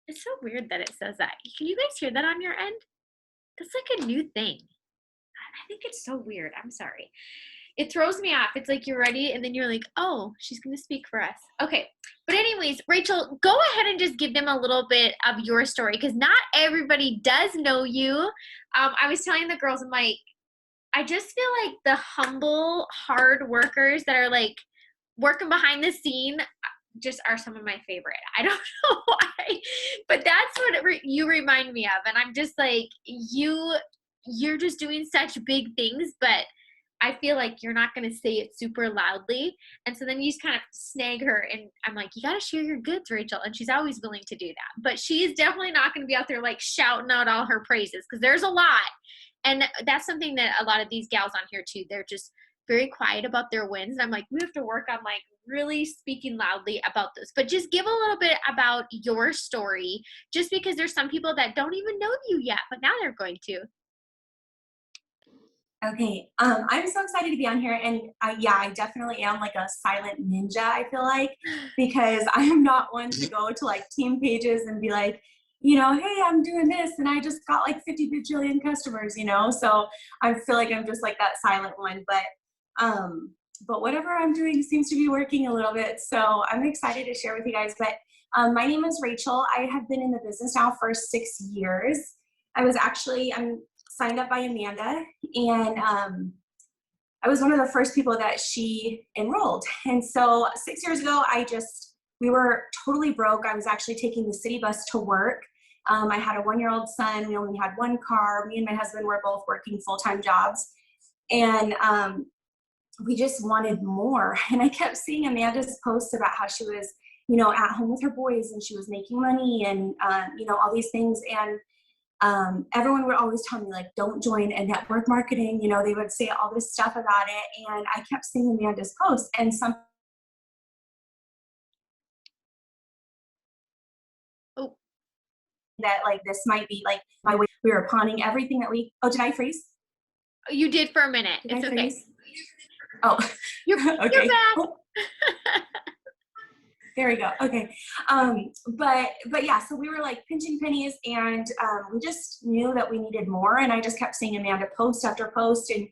It's so weird that it says that. Can you guys hear that on your end? That's like a new thing. I think it's so weird. I'm sorry. It throws me off. It's like you're ready, and then you're like, oh, she's going to speak for us. Okay. But anyways, Rachel, go ahead and just give them a little bit of your story, because not everybody does know you. I was telling the girls, I'm like, I just feel like the humble, hard workers that are like working behind the scene just are some of my favorite. I don't know why, but that's what you remind me of. And I'm just like, you're just doing such big things, but I feel like you're not going to say it super loudly. And so then you just kind of snag her, and I'm like, you got to share your goods, Rachel. And she's always willing to do that. But she's definitely not going to be out there like shouting out all her praises, because there's a lot. And that's something that a lot of these gals on here too, they're just very quiet about their wins. And I'm like, we have to work on like really speaking loudly about this. But just give a little bit about your story, just because there's some people that don't even know you yet, but now they're going to. Okay, I'm so excited to be on here, and yeah, I definitely am like a silent ninja, I feel like, because I am not one to go to like team pages and be like, hey, I'm doing this, and I just got like 50 bajillion customers, so I feel like I'm just like that silent one, but whatever I'm doing seems to be working a little bit, so I'm excited to share with you guys. But my name is Rachel. I have been in the business now for 6 years. I'm signed up by Amanda, and I was one of the first people that she enrolled. And so 6 years ago, we were totally broke. I was actually taking the city bus to work. I had a 1-year-old son. We only had one car. Me and my husband were both working full-time jobs. And we just wanted more. And I kept seeing Amanda's posts about how she was, at home with her boys, and she was making money, and, all these things. And everyone would always tell me, like, don't join a network marketing. They would say all this stuff about it. And I kept seeing Amanda's posts, and some Oh, that like this might be like my way. We were pawning everything that did I freeze? you did for a minute. Did It's I okay. freeze? Oh, You're okay. back. Oh, there we go. Okay. But yeah, so we were like pinching pennies, and we just knew that we needed more. And I just kept seeing Amanda post after post. And,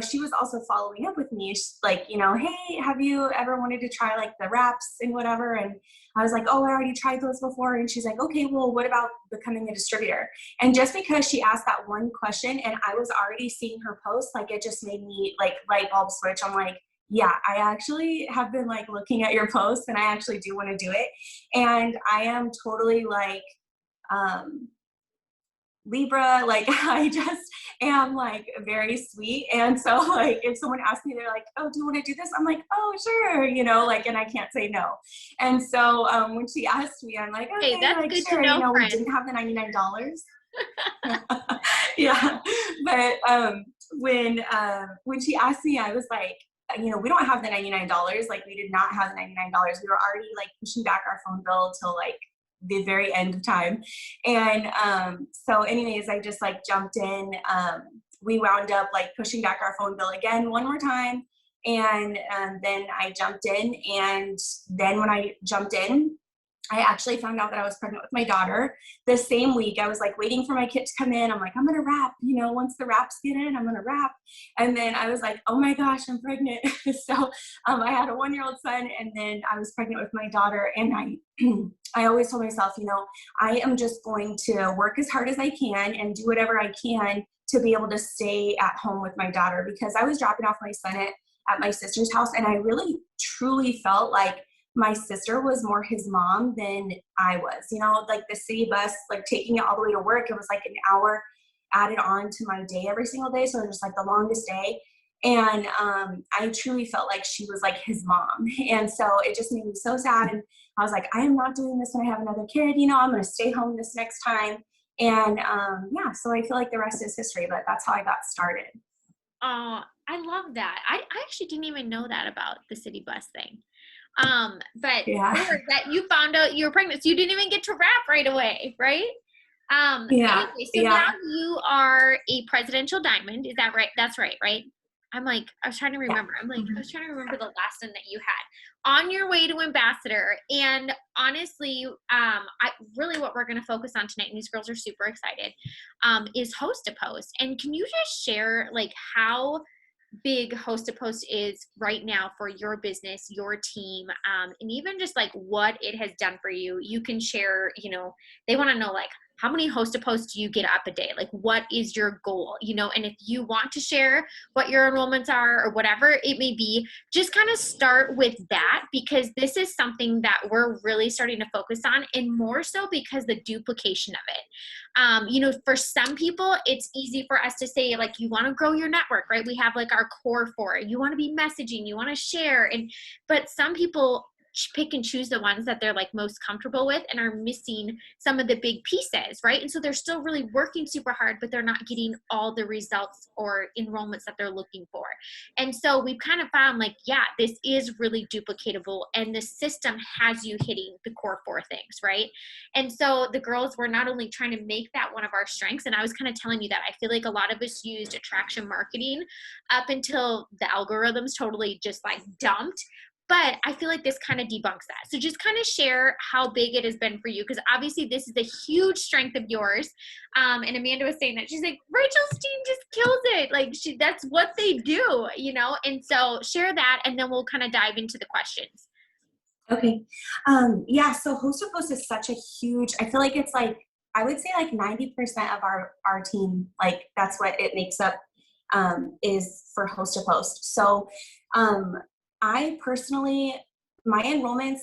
she was also following up with me. She's like, hey, have you ever wanted to try like the wraps and whatever? And I was like, oh, I already tried those before. And she's like, okay, well, what about becoming a distributor? And just because she asked that one question and I was already seeing her post, like it just made me like light bulb switch. I'm like, yeah, I actually have been like looking at your posts, and I actually do want to do it. And I am totally like Libra, like I just am like very sweet. And so like if someone asks me, they're like, oh, do you want to do this? I'm like, oh, sure, like, and I can't say no. And so when she asked me, I'm like, Hey, okay, that's like good to sure, know, we friend. didn't have the $99. Yeah. But when she asked me, I was like, we don't have the $99. Like we did not have the $99. We were already like pushing back our phone bill till like the very end of time. And so anyways, I just like jumped in. We wound up like pushing back our phone bill again one more time. And then I jumped in. And then when I jumped in, I actually found out that I was pregnant with my daughter the same week. I was like waiting for my kid to come in. I'm like, I'm going to wrap, once the wraps get in, I'm going to wrap. And then I was like, oh my gosh, I'm pregnant. So I had a 1-year-old son, and then I was pregnant with my daughter. And I always told myself, I am just going to work as hard as I can and do whatever I can to be able to stay at home with my daughter, because I was dropping off my son at my sister's house. And I really truly felt like my sister was more his mom than I was, like the city bus, like taking it all the way to work. It was like an hour added on to my day every single day. So it was just like the longest day. And I truly felt like she was like his mom. And so it just made me so sad. And I was like, I am not doing this when I have another kid. I'm going to stay home this next time. And yeah, so I feel like the rest is history, but that's how I got started. Oh, I love that. I actually didn't even know that about the city bus thing. But Yeah. that you found out you were pregnant, so you didn't even get to wrap right away, right? Yeah. Anyway, so Yeah. now you are a presidential diamond. Is that right? That's right, right? I'm like, I was trying to remember. I was trying to remember the last one that you had on your way to ambassador. And honestly, I really what we're going to focus on tonight, and these girls are super excited, is host a post. And can you just share like how big host a post is right now for your business, your team, and even just like what it has done for you? You can share, you know, they want to know like, how many host a posts do you get up a day? Like, what is your goal? You know, and if you want to share what your enrollments are or whatever it may be, just kind of start with that, because this is something that we're really starting to focus on, and more so because the duplication of it. You know, for some people, it's easy for us to say, like, you want to grow your network, right? We have like our core for it. You want to be messaging, you want to share. But some people pick and choose the ones that they're like most comfortable with and are missing some of the big pieces, right? And so they're still really working super hard, but they're not getting all the results or enrollments that they're looking for. And so we've kind of found like, yeah, this is really duplicatable, and the system has you hitting the core four things, right? And so the girls were not only trying to make that one of our strengths, and I was kind of telling you that I feel like a lot of us used attraction marketing up until the algorithms totally just like dumped. But I feel like this kind of debunks that. So just kind of share how big it has been for you, because obviously this is a huge strength of yours. And Amanda was saying that she's like, Rachel's team just kills it. Like that's what they do, you know? And so share that, and then we'll kind of dive into the questions. Okay. Yeah. So host a post is such a huge, I feel like it's like, I would say like 90% of our team, like that's what it makes up, is for host a post. So, I personally, my enrollments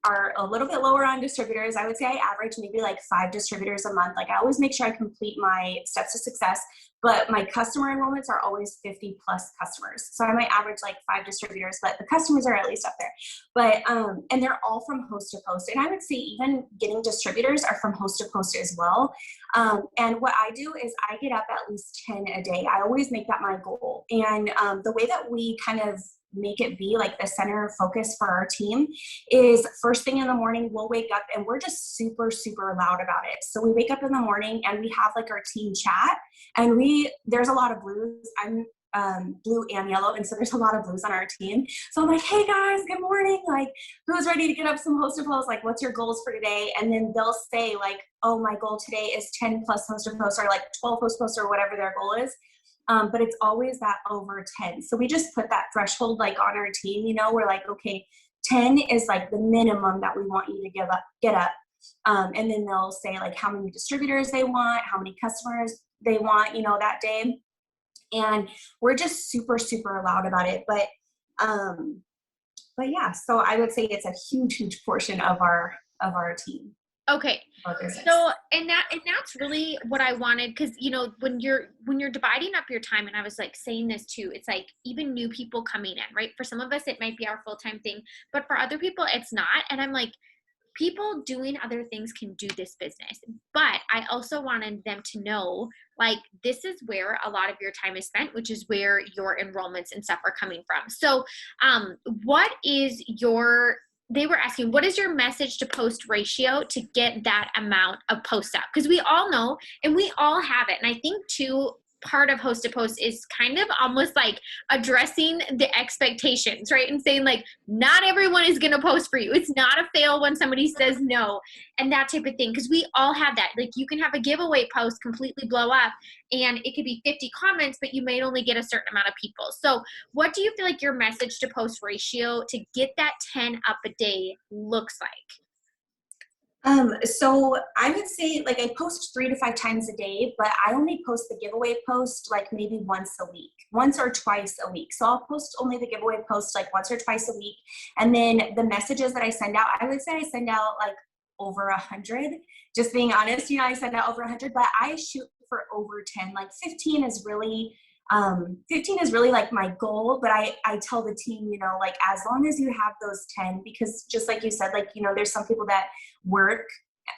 are a little bit lower on distributors. I would say I average maybe like 5 distributors a month. Like I always make sure I complete my steps to success, but my customer enrollments are always 50 plus customers. So I might average like 5 distributors, but the customers are at least up there. But, and they're all from host to post. And I would say even getting distributors are from host to post as well. And what I do is I get up at least 10 a day. I always make that my goal. And the way that we kind of make it be like the center focus for our team is first thing in the morning, we'll wake up and we're just super, super loud about it. So we wake up in the morning and we have like our team chat, and there's a lot of blues. I'm blue and yellow, and so there's a lot of blues on our team. So I'm like, hey guys, good morning. Like, who's ready to get up some host to posts? Like, what's your goals for today? And then they'll say like, oh, my goal today is 10 plus host to posts, or like 12 host posts, or whatever their goal is. But it's always that over 10. So we just put that threshold like on our team, you know, we're like, okay, 10 is like the minimum that we want you to get up. And then they'll say like how many distributors they want, how many customers they want, you know, that day. And we're just super, super loud about it. But yeah, so I would say it's a huge, huge portion of our team. Okay. So, and that's really what I wanted. Cause you know, when you're dividing up your time, and I was like saying this too, it's like even new people coming in, right? For some of us, it might be our full-time thing, but for other people, it's not. And I'm like, people doing other things can do this business, but I also wanted them to know, like, this is where a lot of your time is spent, which is where your enrollments and stuff are coming from. So, they were asking, what is your message to post ratio to get that amount of posts up? Because we all know, and we all have it. And I think too, part of host to post is kind of almost like addressing the expectations, right? And saying like, not everyone is going to post for you. It's not a fail when somebody says no, and that type of thing. Because we all have that. Like, you can have a giveaway post completely blow up, and it could be 50 comments, but you may only get a certain amount of people. So what do you feel like your message to post ratio to get that 10 up a day looks like? So I would say like I post 3 to 5 times a day, but I only post the giveaway post like maybe once or twice a week. So I'll post only the giveaway post like once or twice a week. And then the messages that I send out, I would say I send out like over 100, just being honest, you know, I send out over 100, but I shoot for over 10, like 15 is really like my goal. But I tell the team, you know, like as long as you have those 10, because just like you said, like, you know, there's some people that work,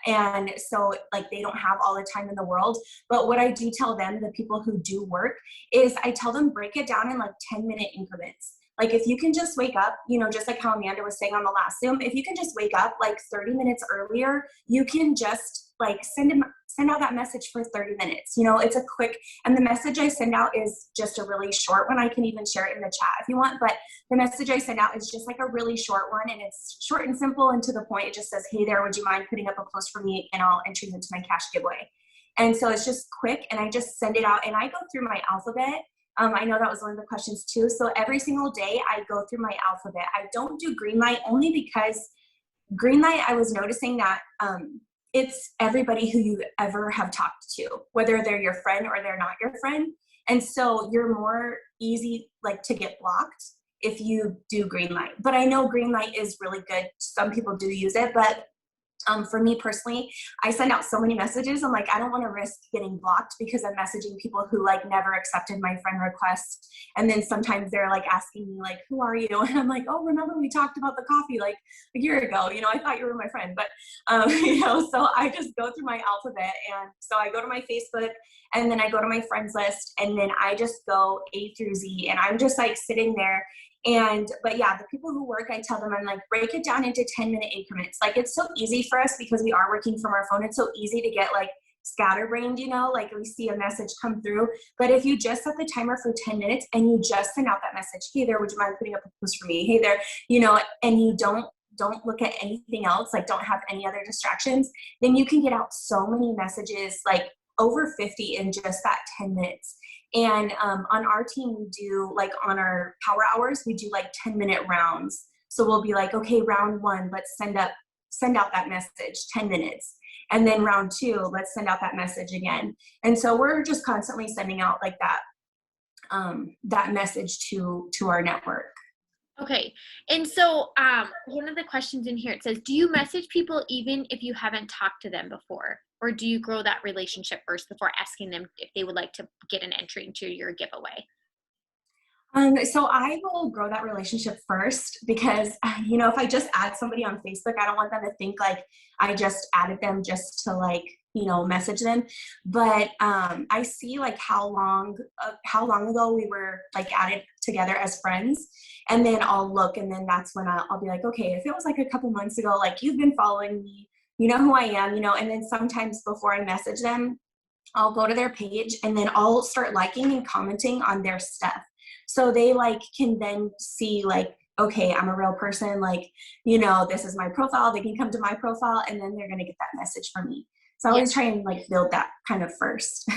and so like they don't have all the time in the world. But what I do tell them, the people who do work, is I tell them break it down in like 10-minute increments. Like if you can just wake up, you know, just like how Amanda was saying on the last Zoom, if you can just wake up like 30 minutes earlier, you can just like send send out that message for 30 minutes. You know, it's a quick, and the message I send out is just a really short one. I can even share it in the chat if you want, but the message I send out is just like a really short one, and it's short and simple and to the point. It just says, hey there, would you mind putting up a post for me, and I'll enter you into my cash giveaway. And so it's just quick, and I just send it out, and I go through my alphabet. I know that was one of the questions too. So every single day I go through my alphabet. I don't do green light only because green light, I was noticing that it's everybody who you ever have talked to, whether they're your friend or they're not your friend. And so you're more easy like to get blocked if you do green light. But I know green light is really good. Some people do use it, but for me personally, I send out so many messages. I'm like, I don't want to risk getting blocked because I'm messaging people who like never accepted my friend request. And then sometimes they're like asking me like, who are you? And I'm like, oh, remember we talked about the coffee like a year ago, you know, I thought you were my friend, but you know, so I just go through my alphabet. And so I go to my Facebook, and then I go to my friends list, and then I just go A through Z, and I'm just like sitting there. But yeah, the people who work, I tell them, I'm like, break it down into 10-minute increments. Like, it's so easy for us because we are working from our phone. It's so easy to get like scatterbrained, you know, like we see a message come through. But if you just set the timer for 10 minutes and you just send out that message, hey there, would you mind putting up a post for me? Hey there, you know, and you don't look at anything else, like don't have any other distractions, then you can get out so many messages, like over 50 in just that 10 minutes. And on our team, we do like on our power hours, we do like 10-minute rounds. So we'll be like, okay, round one, let's send out that message, 10 minutes. And then round two, let's send out that message again. And so we're just constantly sending out like that, that message to our network. Okay. And so one of the questions in here, it says, do you message people even if you haven't talked to them before? Or do you grow that relationship first before asking them if they would like to get an entry into your giveaway? So I will grow that relationship first because, you know, if I just add somebody on Facebook, I don't want them to think like I just added them just to like, you know, message them. But I see like how long ago we were like added together as friends. And then I'll look, and then that's when I'll be like, okay, if it was like a couple months ago, like you've been following me, you know who I am, you know. And then sometimes before I message them, I'll go to their page, and then I'll start liking and commenting on their stuff. So they like can then see like, okay, I'm a real person. Like, you know, this is my profile. They can come to my profile, and then they're going to get that message from me. So I always try and like build that kind of first.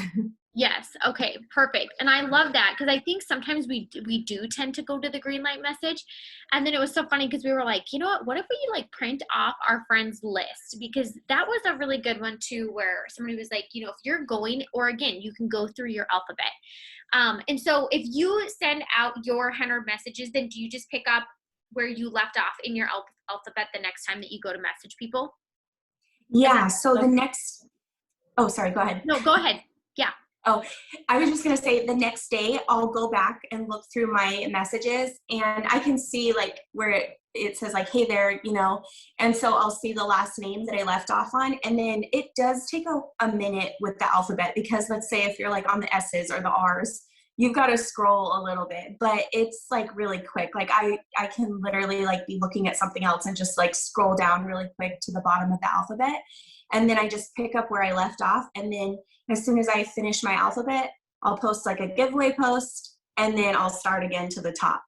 Yes. Okay. Perfect. And I love that because I think sometimes we do tend to go to the green light message. And then it was so funny because we were like, you know what if we like print off our friends list? Because that was a really good one too, where somebody was like, you know, if you're going, or again, you can go through your alphabet. And so if you send out your 100 messages, then do you just pick up where you left off in your alphabet the next time that you go to message people? Yeah. So the next, oh, sorry, go ahead. No, go ahead. Yeah. Oh, I was just going to say the next day I'll go back and look through my messages, and I can see like where it says like, hey there, you know, and so I'll see the last name that I left off on. And then it does take a minute with the alphabet because let's say if you're like on the S's or the R's, you've got to scroll a little bit, but it's like really quick. Like I can literally like be looking at something else and just like scroll down really quick to the bottom of the alphabet. And then I just pick up where I left off. And then as soon as I finish my alphabet, I'll post like a giveaway post, and then I'll start again to the top.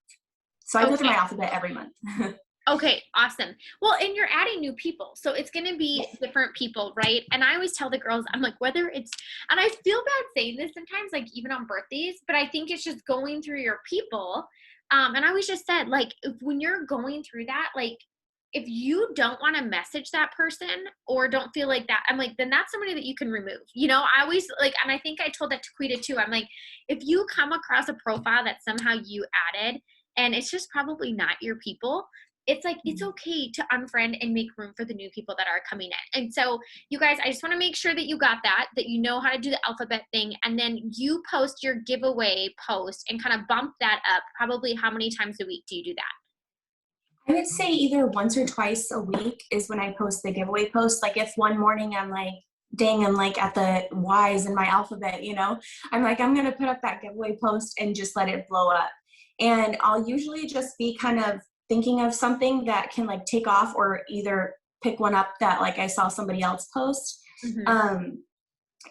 So I go through my alphabet every month. Okay, awesome. Well, and you're adding new people. So it's going to be different people, right? And I always tell the girls, I'm like, whether it's, and I feel bad saying this sometimes, like even on birthdays, but I think it's just going through your people. And I always just said, like, when you're going through that, like, if you don't want to message that person or don't feel like that, I'm like, then that's somebody that you can remove. You know, I always like, and I think I told that to Quita too. I'm like, if you come across a profile that somehow you added and it's just probably not your people, it's like, it's okay to unfriend and make room for the new people that are coming in. And so you guys, I just want to make sure that you got that you know how to do the alphabet thing. And then you post your giveaway post and kind of bump that up. Probably how many times a week do you do that? I would say either once or twice a week is when I post the giveaway post. Like if one morning I'm like, dang, I'm like at the Y's in my alphabet, you know, I'm like, I'm going to put up that giveaway post and just let it blow up. And I'll usually just be kind of thinking of something that can like take off, or either pick one up that like I saw somebody else post. Mm-hmm.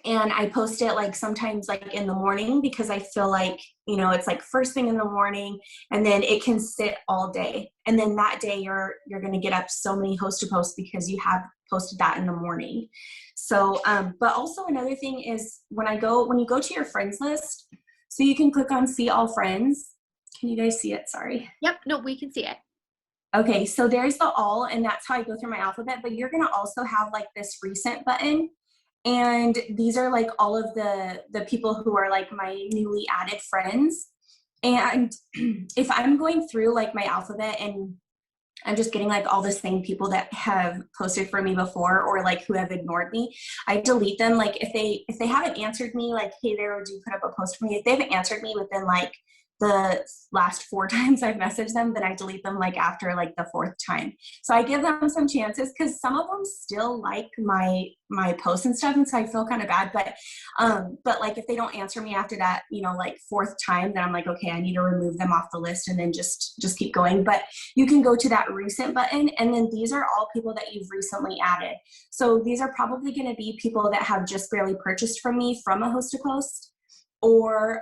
And I post it like sometimes like in the morning because I feel like, you know, it's like first thing in the morning, and then it can sit all day. And then that day you're going to get up so many host to posts because you have posted that in the morning. So, but also another thing is when you go to your friends list, so you can click on see all friends. Can you guys see it? Sorry. Yep. No, we can see it. Okay. So there's the all, and that's how I go through my alphabet, but you're going to also have like this recent button. And these are like all of the people who are like my newly added friends. And if I'm going through like my alphabet and I'm just getting like all the same people that have posted for me before, or like who have ignored me, I delete them. Like if they haven't answered me, like, hey there, would you put up a post for me? If they haven't answered me within like the last 4 times I've messaged them, then I delete them like after like the 4th time. So I give them some chances because some of them still like my posts and stuff, and so I feel kind of bad. But like if they don't answer me after that, you know, like 4th time, then I'm like, okay, I need to remove them off the list and then just keep going. But you can go to that recent button, and then these are all people that you've recently added. So these are probably going to be people that have just barely purchased from me from a host to post, or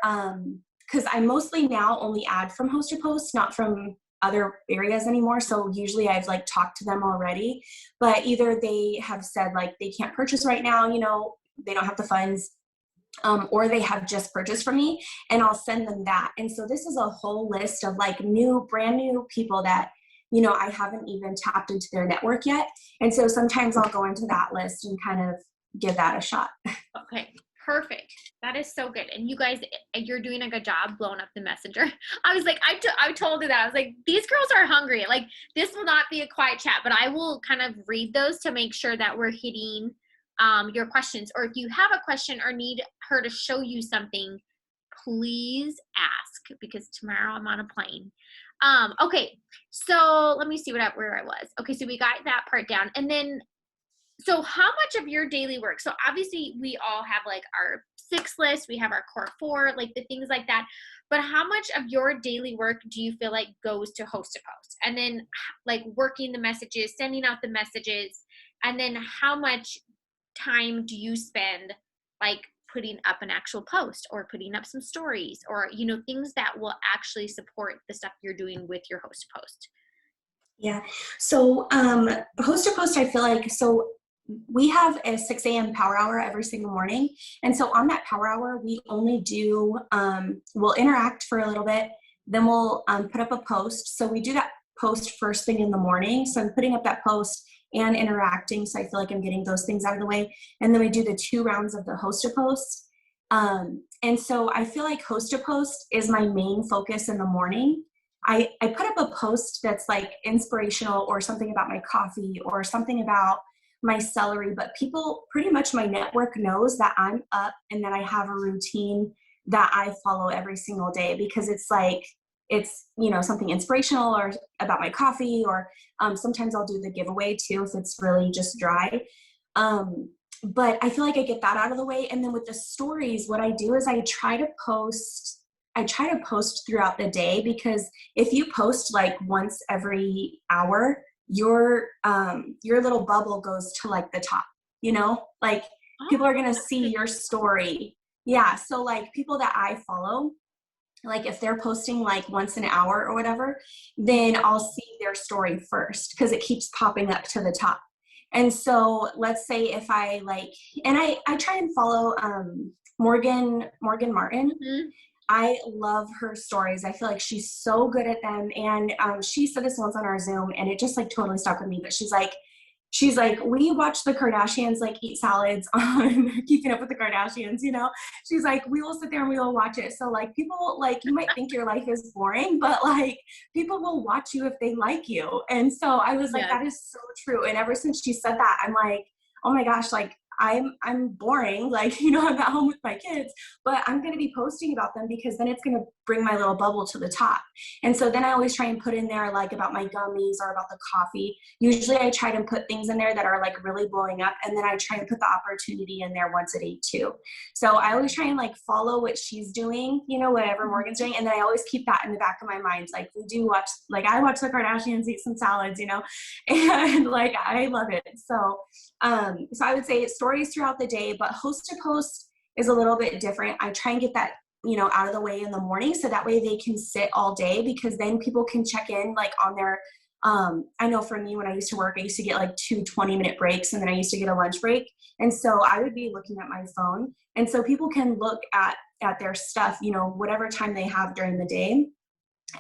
because I mostly now only add from host to post, not from other areas anymore. So usually I've like talked to them already, but either they have said like they can't purchase right now, you know, they don't have the funds, or they have just purchased from me, and I'll send them that. And so this is a whole list of like brand new people that, you know, I haven't even tapped into their network yet. And so sometimes I'll go into that list and kind of give that a shot. Okay. Perfect. That is so good. And you guys, you're doing a good job blowing up the messenger. I was like, I told her that. I was like, these girls are hungry. Like, this will not be a quiet chat, but I will kind of read those to make sure that we're hitting your questions. Or if you have a question or need her to show you something, please ask, because tomorrow I'm on a plane. Okay. So let me see where I was. Okay. So we got that part down. And then, so how much of your daily work, so obviously we all have like our 6 list, we have our core 4, like the things like that, but how much of your daily work do you feel like goes to host to post? And then like working the messages, sending out the messages, and then how much time do you spend like putting up an actual post or putting up some stories, or, you know, things that will actually support the stuff you're doing with your host to post? Yeah. So host to post, I feel like, so we have a 6 a.m. power hour every single morning. And so on that power hour, we only do, we'll interact for a little bit, then we'll put up a post. So we do that post first thing in the morning. So I'm putting up that post and interacting. So I feel like I'm getting those things out of the way. And then we do the 2 rounds of the host to post. And so I feel like host to post is my main focus in the morning. I put up a post that's like inspirational or something about my coffee or something about my celery, but people, pretty much my network knows that I'm up and that I have a routine that I follow every single day, because it's like, it's, you know, something inspirational or about my coffee, or sometimes I'll do the giveaway too if it's really just dry. But I feel like I get that out of the way. And then with the stories, what I do is I try to post throughout the day, because if you post like once every hour, your little bubble goes to like the top, you know, like people are going to see your story. Yeah. So like people that I follow, like if they're posting like once an hour or whatever, then I'll see their story first because it keeps popping up to the top. And so let's say if I like, and I try and follow Morgan Martin. Mm-hmm. I love her stories. I feel like she's so good at them. And she said this once on our Zoom, and it just like totally stuck with me. But she's like, we watch the Kardashians like eat salads on Keeping Up with the Kardashians, you know? She's like, we will sit there and we will watch it. So like people, like you might think your life is boring, but like people will watch you if they like you. And so I was like, that is so true. And ever since she said that, I'm like, oh my gosh, like I'm boring. Like, you know, I'm at home with my kids, but I'm going to be posting about them because then it's going to bring my little bubble to the top. And so then I always try and put in there like about my gummies or about the coffee. Usually I try to put things in there that are like really blowing up, and then I try and put the opportunity in there once a day too. So I always try and like follow what she's doing, you know, whatever Morgan's doing. And then I always keep that in the back of my mind. Like we do watch, like I watch the Kardashians eat some salads, you know, and like I love it. So so I would say stories throughout the day, but host to post is a little bit different. I try and get that, you know, out of the way in the morning, so that way they can sit all day, because then people can check in like on their, I know for me, when I used to work, I used to get like 2 20-minute breaks, and then I used to get a lunch break. And so I would be looking at my phone. And so people can look at their stuff, you know, whatever time they have during the day.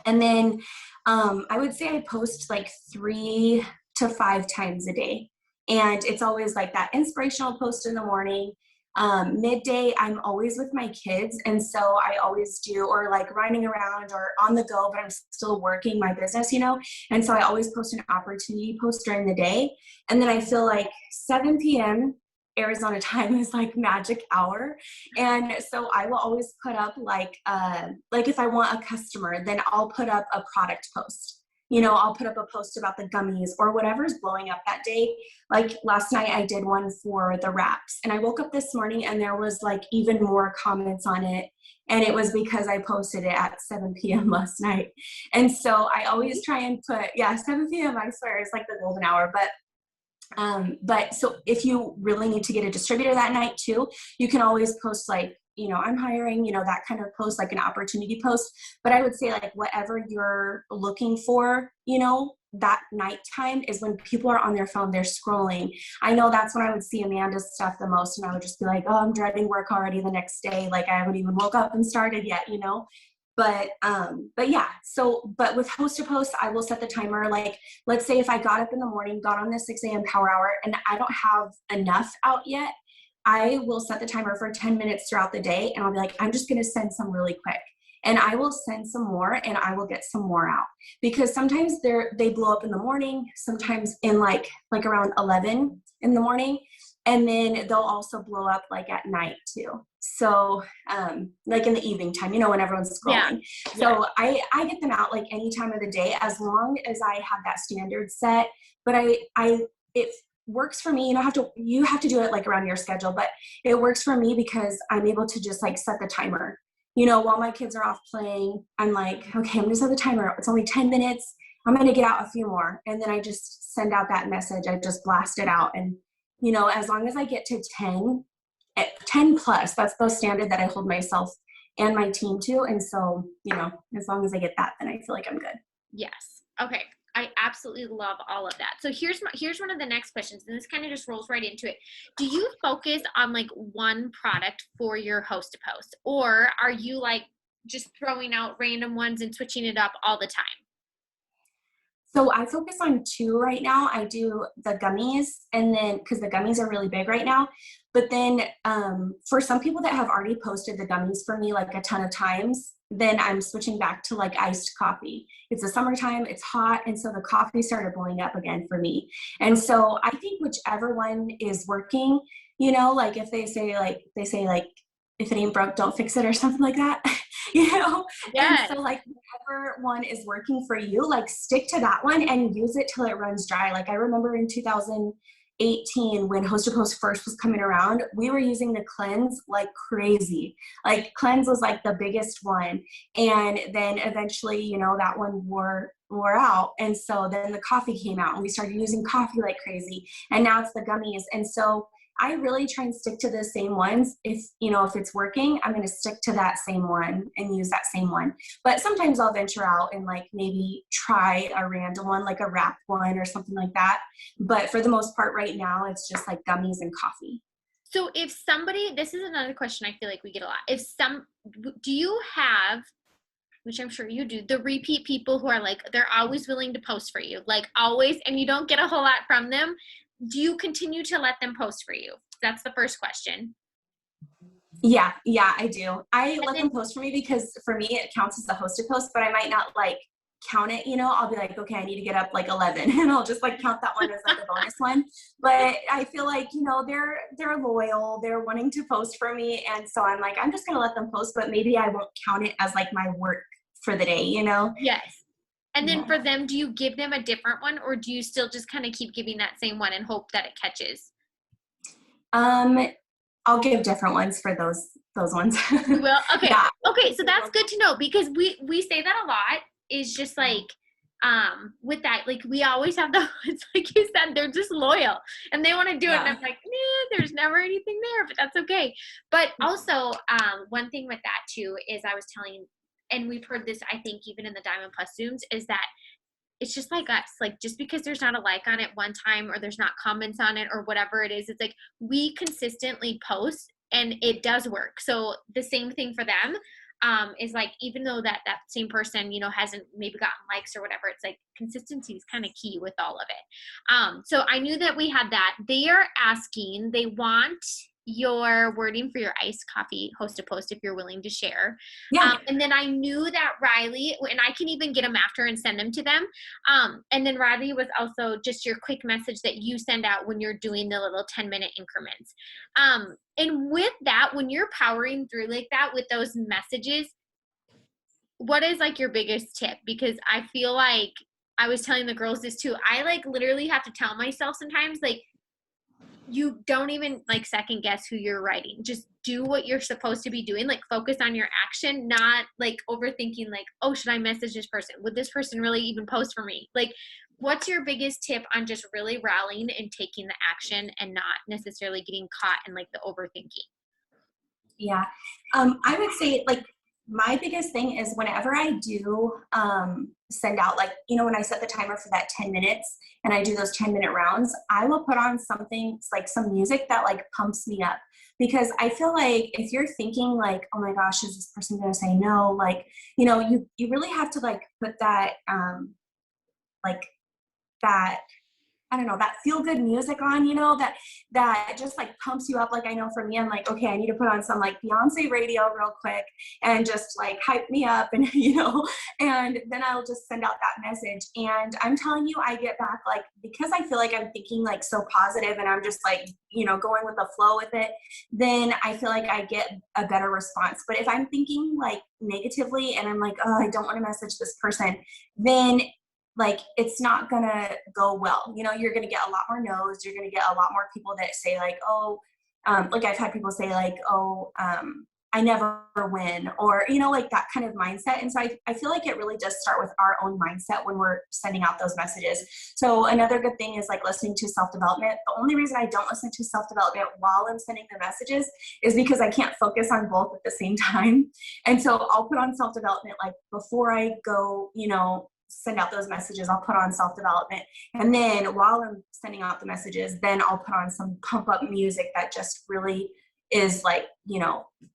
And then I would say I post like 3 to 5 times a day. And it's always like that inspirational post in the morning. Midday, I'm always with my kids. And so I always do, or like running around or on the go, but I'm still working my business, you know? And so I always post an opportunity post during the day. And then I feel like 7 p.m. Arizona time is like magic hour. And so I will always put up like if I want a customer, then I'll put up a product post. You know, I'll put up a post about the gummies or whatever's blowing up that day. Like last night I did one for the wraps, and I woke up this morning and there was like even more comments on it. And it was because I posted it at 7 p.m. last night. And so I always try and put, 7 p.m. I swear it's like the golden hour. But so if you really need to get a distributor that night too, you can always post like, you know, I'm hiring, you know, that kind of post, like an opportunity post. But I would say like whatever you're looking for, you know, that nighttime is when people are on their phone, they're scrolling. I know that's when I would see Amanda's stuff the most, and I would just be like, oh, I'm dreading work already the next day. Like I haven't even woke up and started yet, you know? But yeah, so, but with host to post, I will set the timer. Like, let's say if I got up in the morning, got on the 6 a.m. power hour, and I don't have enough out yet, I will set the timer for 10 minutes throughout the day, and I'll be like, I'm just going to send some really quick. And I will send some more, and I will get some more out, because sometimes they blow up in the morning, sometimes in like around 11 in the morning. And then they'll also blow up like at night too. So like in the evening time, you know, when everyone's scrolling. Yeah. So I get them out like any time of the day, as long as I have that standard set. But it works for me. You have to do it like around your schedule, but it works for me because I'm able to just like set the timer. You know, while my kids are off playing, I'm like, okay, I'm gonna set the timer. It's only 10 minutes. I'm gonna get out a few more. And then I just send out that message. I just blast it out. And you know, as long as I get to 10 plus, that's the standard that I hold myself and my team to. And so, you know, as long as I get that, then I feel like I'm good. Yes. Okay. I absolutely love all of that. So here's one of the next questions, and this kind of just rolls right into it. Do you focus on like one product for your host to post, or are you like just throwing out random ones and switching it up all the time? So I focus on 2 right now. I do the gummies, and then because the gummies are really big right now. But then for some people that have already posted the gummies for me like a ton of times, then I'm switching back to like iced coffee. It's the summertime, it's hot, and so the coffee started blowing up again for me. And so I think whichever one is working, you know, like if they say like if it ain't broke, don't fix it, or something like that. You know? Yes. And so like whatever one is working for you, like stick to that one and use it till it runs dry. Like I remember in 2018 when Host to Post first was coming around, we were using the cleanse like crazy. Like cleanse was like the biggest one. And then eventually, you know, that one wore out. And so then the coffee came out and we started using coffee like crazy. And now it's the gummies. And so I really try and stick to the same ones. If it's working, I'm going to stick to that same one and use that same one. But sometimes I'll venture out and like maybe try a random one, like a wrap one or something like that. But for the most part right now, it's just like gummies and coffee. So if somebody, this is another question I feel like we get a lot. Do you have, which I'm sure you do, the repeat people who are like, they're always willing to post for you, like always, and you don't get a whole lot from them? Do you continue to let them post for you? That's the first question. Yeah, I do. I let them post for me because for me, it counts as a hosted post, but I might not like count it, I'll be like, okay, I need to get up like 11 and I'll just like count that one as like a bonus one. But I feel like, they're loyal, they're wanting to post for me. And so I'm like, I'm just going to let them post, but maybe I won't count it as like my work for the day, Yes. And then Yeah. for them, do you give them a different one, or do you still just kind of keep giving that same one and hope that it catches? I'll give different ones for those ones. You will? Okay. Yeah. Okay, so that's good to know, because we say that a lot, is just like with that, like we always have the it's like you said, they're just loyal and they want to do it, and I'm like, nah, there's never anything there, but that's okay. But also one thing with that too is, I was telling, and we've heard this, I think, even in the Diamond Plus Zooms, is that it's just like us. Like, just because there's not a like on it one time, or there's not comments on it, or whatever it is, it's like we consistently post and it does work. So the same thing for them is like, even though that same person, hasn't maybe gotten likes or whatever, it's like consistency is kind of key with all of it. So I knew that we had that. They are asking, they want your wording for your iced coffee host to post, if you're willing to share. Yeah. And then I knew that Riley, and I can even get them after and send them to them. And then Riley was also just your quick message that you send out when you're doing the little 10-minute increments. And with that, when you're powering through like that with those messages, what is like your biggest tip? Because I feel like, I was telling the girls this too, I like literally have to tell myself sometimes, like, you don't even like second guess who you're writing. Just do what you're supposed to be doing. Like, focus on your action, not like overthinking, like, oh, should I message this person? Would this person really even post for me? Like, what's your biggest tip on just really rallying and taking the action and not necessarily getting caught in like the overthinking? Yeah. I would say, like, my biggest thing is whenever I do send out, like, when I set the timer for that 10 minutes and I do those 10-minute rounds, I will put on something like some music that like pumps me up. Because I feel like if you're thinking like, oh my gosh, is this person going to say no? Like, you really have to like put that, like that, I don't know, that feel good music on, that just like pumps you up. Like, I know for me, I'm like, okay, I need to put on some like Beyonce radio real quick and just like hype me up and, and then I'll just send out that message. And I'm telling you, I get back, like, because I feel like I'm thinking like so positive and I'm just like, going with the flow with it, then I feel like I get a better response. But if I'm thinking like negatively and I'm like, oh, I don't want to message this person, then like, it's not gonna go well. You're gonna get a lot more no's. You're gonna get a lot more people that say like, oh, like I've had people say like, oh, I never win, or, like that kind of mindset. And so I feel like it really does start with our own mindset when we're sending out those messages. So another good thing is like listening to self-development. The only reason I don't listen to self-development while I'm sending the messages is because I can't focus on both at the same time. And so I'll put on self-development, like before I go, send out those messages, I'll put on self-development. And then while I'm sending out the messages, then I'll put on some pump up music that just really is like,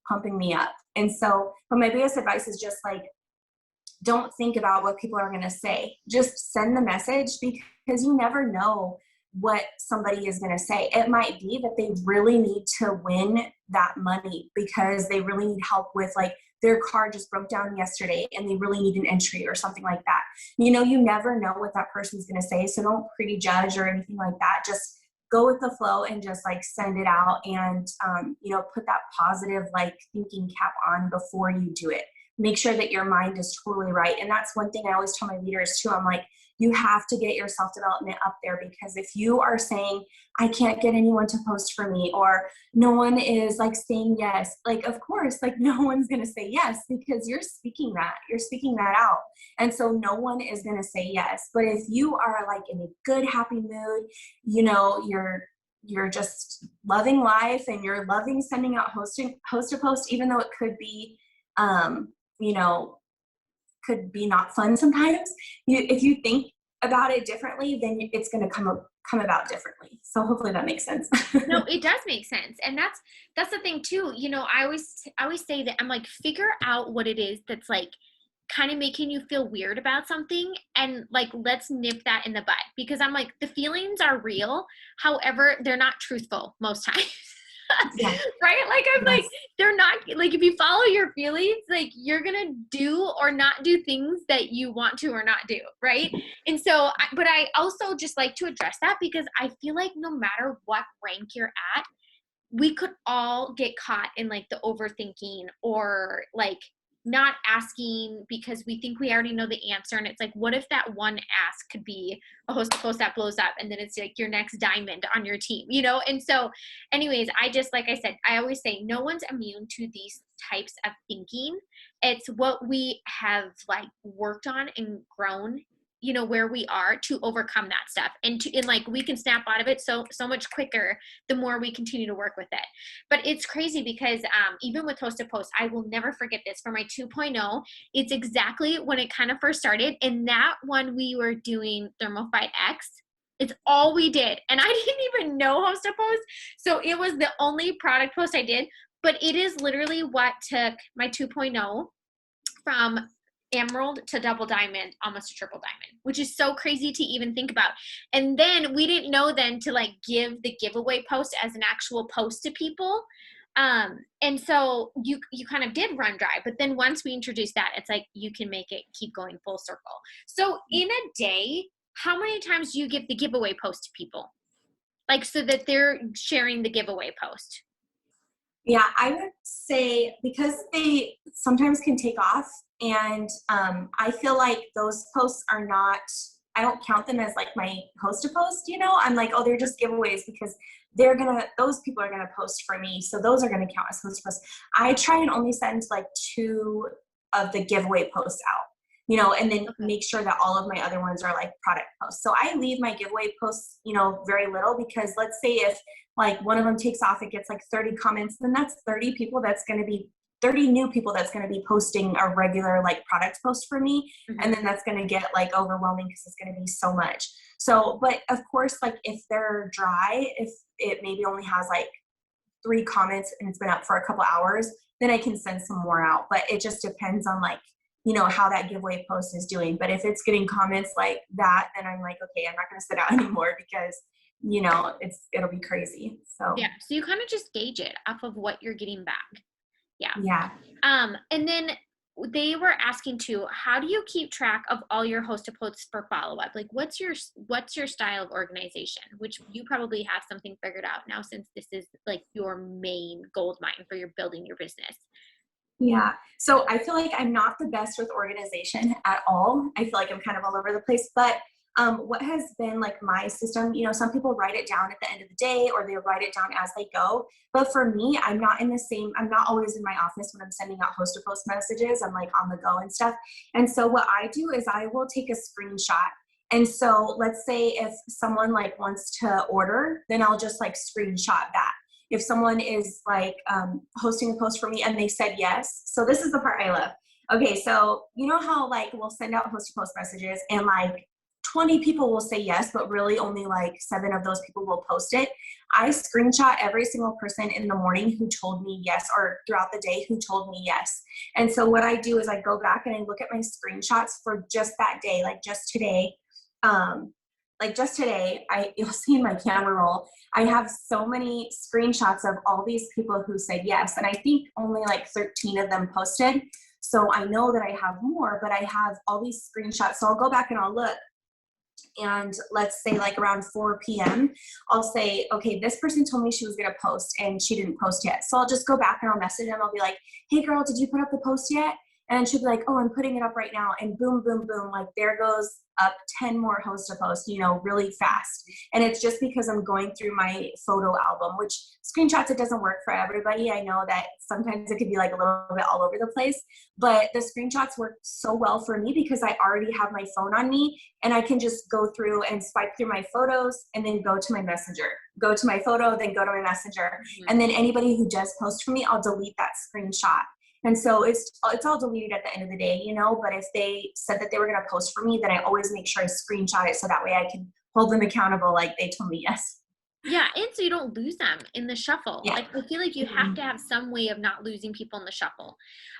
pumping me up. And so, but my biggest advice is just like, don't think about what people are going to say. Just send the message, because you never know what somebody is going to say. It might be that they really need to win that money because they really need help with like their car just broke down yesterday and they really need an entry or something like that. You never know what that person's going to say. So don't prejudge or anything like that. Just go with the flow and just like send it out and, put that positive like thinking cap on before you do it. Make sure that your mind is totally right. And that's one thing I always tell my leaders too. I'm like, you have to get your self-development up there, because if you are saying, I can't get anyone to post for me, or no one is like saying yes, like, of course, like no one's going to say yes, because you're speaking that out. And so no one is going to say yes. But if you are like in a good, happy mood, you're just loving life and you're loving sending out host to post, even though it could be, could be not fun sometimes. If you think about it differently, then it's going to come about differently. So hopefully that makes sense. No, it does make sense. And that's the thing too. I always say that I'm like, figure out what it is that's like kind of making you feel weird about something, and like, let's nip that in the bud, because I'm like, the feelings are real. However, they're not truthful most times. Yeah. Right? Like, I'm like, Yes. they're not, like, if you follow your feelings, like, you're gonna do or not do things that you want to or not do, right? And so, but I also just like to address that because I feel like no matter what rank you're at, we could all get caught in like the overthinking or like not asking because we think we already know the answer. And it's like, what if that one ask could be a host to post that blows up and then it's like your next diamond on your team, you know? And so anyways, I just, like I said, I always say no one's immune to these types of thinking. It's what we have like worked on and grown, you know, where we are to overcome that stuff and like we can snap out of it so much quicker the more we continue to work with it. But it's crazy because even with host to post, I will never forget this for my 2.0. It's exactly when it kind of first started. And that one we were doing Thermofite X. It's all we did. And I didn't even know host to post. So it was the only product post I did. But it is literally what took my 2.0 from emerald to double diamond, almost a triple diamond, which is so crazy to even think about. And then we didn't know then to like give the giveaway post as an actual post to people. And so you kind of did run dry, but then once we introduced that, it's like you can make it keep going full circle. So in a day, how many times do you give the giveaway post to people? Like so that they're sharing the giveaway post? Yeah, I would say because they sometimes can take off, and I feel like those posts are not, I don't count them as like my host to post, you know? I'm like, oh, they're just giveaways because those people are gonna post for me. So those are gonna count as host to post. I try and only send like 2 of the giveaway posts out, you know, and then Okay. make sure that all of my other ones are like product posts. So I leave my giveaway posts, you know, very little because let's say if like one of them takes off, it gets like 30 comments, then that's 30 people that's going to be 30 new people that's going to be posting a regular like product post for me. And then that's going to get like overwhelming because it's going to be so much. So, but of course, like if they're dry, if it maybe only has like 3 comments and it's been up for a couple hours, then I can send some more out. But it just depends on like, you know, how that giveaway post is doing. But if it's getting comments like that, then I'm like, okay, I'm not going to sit out anymore because, you know, it'll be crazy. So Yeah. So you kind of just gauge it off of what you're getting back. Yeah. yeah. And then they were asking too, how do you keep track of all your host to posts for follow-up? Like what's your style of organization? Which you probably have something figured out now since this is like your main gold mine for your building your business. Yeah. So I feel like I'm not the best with organization at all. I feel like I'm kind of all over the place. But what has been like my system, you know, some people write it down at the end of the day or they write it down as they go. But for me, I'm not always in my office when I'm sending out host to post messages. I'm like on the go and stuff. And so what I do is I will take a screenshot. And so let's say if someone like wants to order, then I'll just like screenshot that. If someone is like hosting a post for me and they said yes. So this is the part I love. Okay, so you know how like we'll send out host to post messages and like 20 people will say yes, but really only like 7 of those people will post it. I screenshot every single person in the morning who told me yes, or throughout the day who told me yes. And so what I do is I go back and I look at my screenshots for just that day, like just today. You'll see in my camera roll, I have so many screenshots of all these people who said yes. And I think only like 13 of them posted. So I know that I have more, but I have all these screenshots. So I'll go back and I'll look. And let's say like around 4 p.m., I'll say, okay, this person told me she was going to post and she didn't post yet. So I'll just go back and I'll message them. I'll be like, hey girl, did you put up the post yet? And she'll be like, oh, I'm putting it up right now. And boom, boom, boom, like there goes up 10 more host to post, you know, really fast. And it's just because I'm going through my photo album, which screenshots, it doesn't work for everybody. I know that sometimes it could be like a little bit all over the place, but the screenshots work so well for me because I already have my phone on me and I can just go through and swipe through my photos and then go to my messenger, go to my photo, then go to my messenger. And then anybody who does post for me, I'll delete that screenshot. And so it's all deleted at the end of the day, you know, but if they said that they were going to post for me, then I always make sure I screenshot it so that way I can hold them accountable like they told me yes. Yeah, and so you don't lose them in the shuffle. Yeah. Like I feel like you have to have some way of not losing people in the shuffle.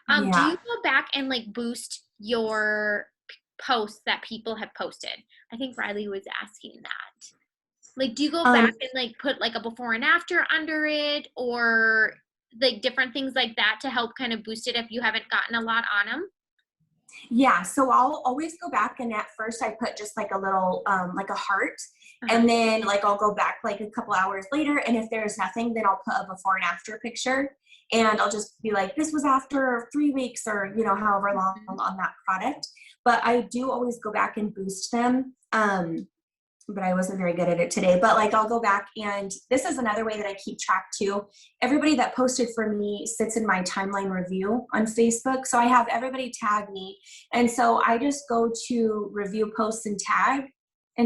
Do Yeah. you go back and like boost your posts that people have posted? I think Riley was asking that. Like, do you go back and like put like a before and after under it, or like different things like that to help kind of boost it if you haven't gotten a lot on them? Yeah, so I'll always go back, and at first I put just like a little like a heart, Uh-huh. and then like I'll go back like a couple hours later, and if there's nothing, then I'll put a before and after picture, and I'll just be like, this was after 3 weeks, or however long Mhm. on that product. But I do always go back and boost them. But I wasn't very good at it today. But like I'll go back, and this is another way that I keep track too. Everybody that posted for me sits in my timeline review on Facebook. So I have everybody tag me. And so I just go to review posts and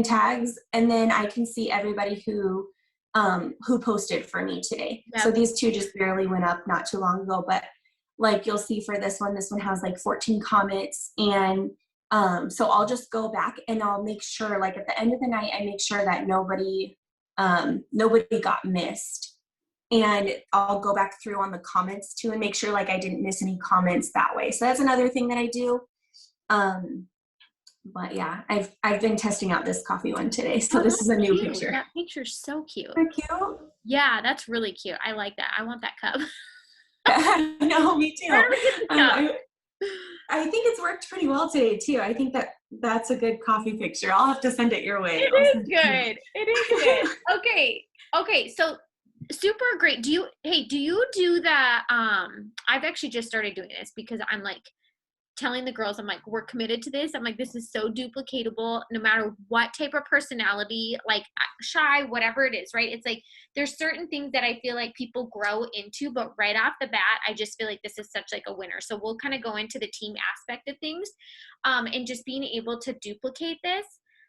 tags, and then I can see everybody who posted for me today. So Yep. these two just barely went up not too long ago, but like you'll see for this one has like 14 comments, and so I'll just go back and I'll make sure, like at the end of the night, I make sure that nobody got missed. And I'll go back through on the comments too and make sure like I didn't miss any comments that way. So that's another thing that I do. But yeah, I've been testing out this coffee one today. So Oh, this is a that's new cute. picture. That picture's so cute. They're cute. Yeah, that's really cute. I like that. I want that cup. No, me too. Where do we get the cup? I think it's worked pretty well today too. I think that's a good coffee picture. I'll have to send it your way. It is good. It is good. Okay. Okay. So super great. Do you do that? I've actually just started doing this because I'm like telling the girls, I'm like, we're committed to this. I'm like, this is so duplicatable no matter what type of personality, like shy, whatever it is, right? It's like there's certain things that I feel like people grow into, but right off the bat, I just feel like this is such like a winner. So we'll kind of go into the team aspect of things, and just being able to duplicate this.